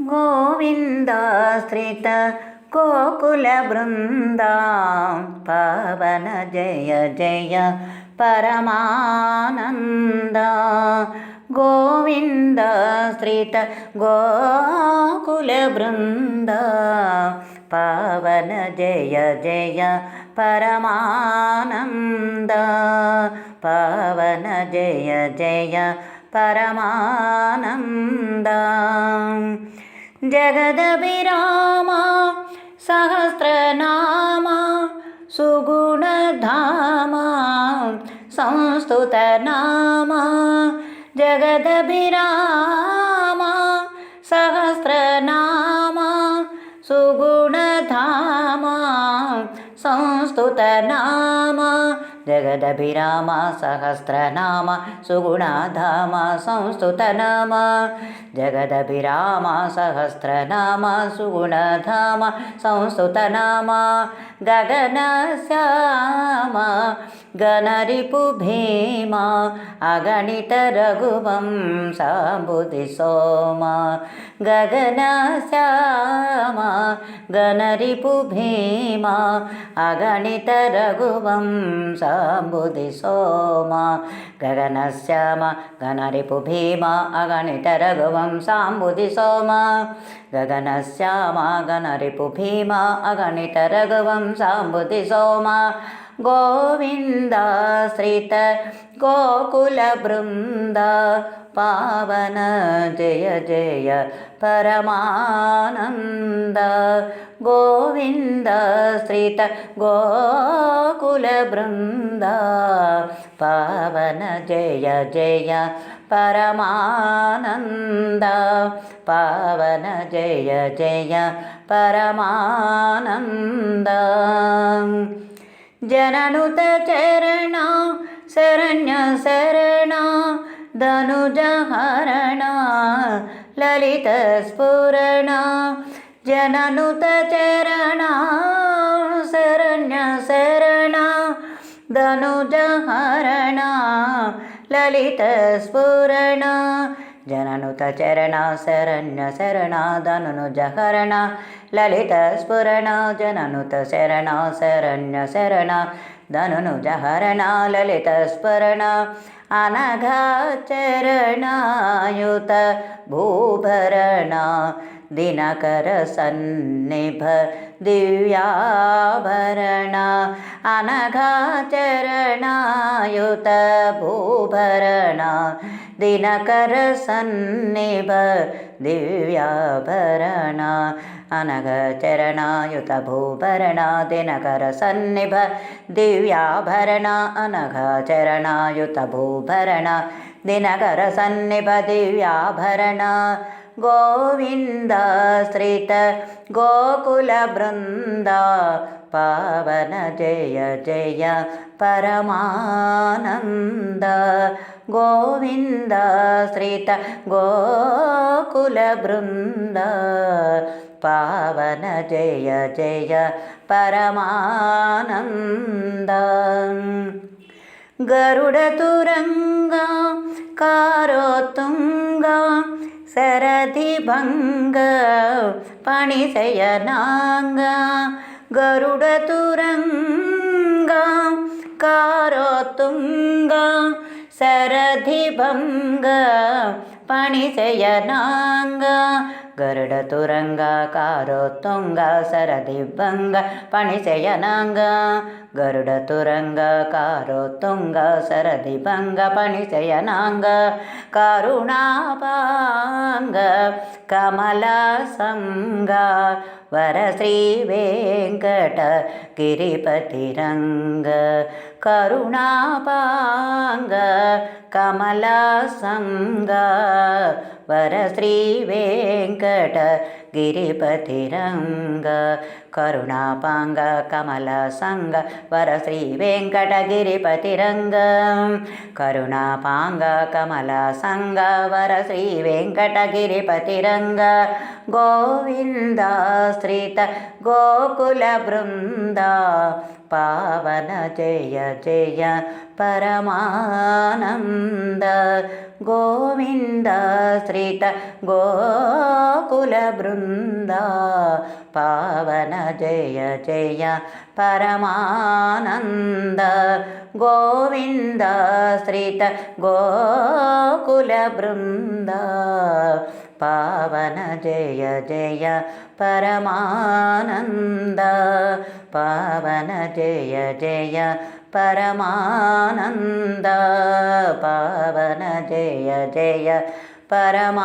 गोविन्दाश्रित गोकुलवृन्दा पावन जय जय परमानन्दा गोविन्दाश्रित गोकुलवृन्दा पावन जय जय परमानन्दा पावन जय जय परमानन्दा जगदभिरामा सहस्रनामा सुगुणधामा संस्तुतनामा जगदभिरामा सहस्रनामा सुगुणधामा संस्तुतनामा जगदभिराम सहस्रनाम सुगुणाधाम संस्तुतनाम जगदभिराम सहस्रनाम सुगुणधाम संस्तुतनाम गगनश्याम गणरिपुभीमा अगणित रघुवंशाम्बुधिसोम गगनश्याम गणरिपुभीमा अगणित रघुवंशाम्बुधिसोम गगनश्याम गणरिपुभीमा अगणित रघुवंशाम्बुधिसोम गगनश्याम गणरिपुभीमा अगणित रघुवंशाम्बुधिसोम गोविन्दाश्रित गोकुलवृन्दा पावन जय जय परमानन्दा गोविन्दाश्रित गोकुलवृन्दा पावन जय जय परमानन्दा पावन जय जय परमानन्दा जननुत चरण शरण्य शरण धनुजहरण ललित स्फुरण जननुत चरण शरण्य शरण धनुजहरण ललित स्फुरण जननुत चरण शरण्य शरण धनुजहरण ललित स्फुरण जननुत शरण शरण्य शरण धनुजहरण ललित स्फुरण अनघाचरणायुत भूभरण दिनकर सन्निभ दिव्याभरण अनघाचरणायुत भूभरण दिनकर सन्निभ दिव्याभरण अनघचरणायुत भूभरण दिनकर सन्निभ दिव्याभरण अनघचरणायुत भूभरण दिनकर सन्निभ दिव्याभरण गोविन्दाश्रित गोकुलवृन्दा पावन जय जय परमानन्दा गोविन्दाश्रित गोकुलवृन्दा पावन जय जय परमानन्दा गरुडतुरङ्गा कारोत्तुङ्गा सरधिभङ्ग पणिशयनाङ्ग गरुडतुरङ्गा कारोत्तुङ्ग सरधिभङ्ग पणिशयनाङ्ग गरुडतुरङ्ग कारोत्तुङ्ग सरधिभङ्ग पणिशयनाङ्ग गरुडतुरङ्ग कारोत्तुङ्ग सरधिभङ्ग पणिशयनाङ्ग करुणापाङ्ग कमलासङ्ग वरश्रीवेङ्कट गिरिपतिरङ्ग करुणापाङ्ग कमलासङ्ग वरश्रीवेङ्कट गिरिपतिरङ्ग करुणापाङ्ग कमलसङ्ग वरश्रीवेङ्कट गिरिपतिरङ्ग करुणापाङ्ग कमलसङ्ग वरश्रीवेङ्कट गिरिपतिरङ्ग गोविन्दाश्रित गोकुलवृन्दा पावन जय जय परमानन्द गोविन्दाश्रित गोकुल गोकुलवृन्द पावन जय जय परमानन्द गोविन्द श्रित गोकुलवृन्द पावन जय जय परमानन्द पावन जय जय परमानन्द पावन जय जय परमानन्द।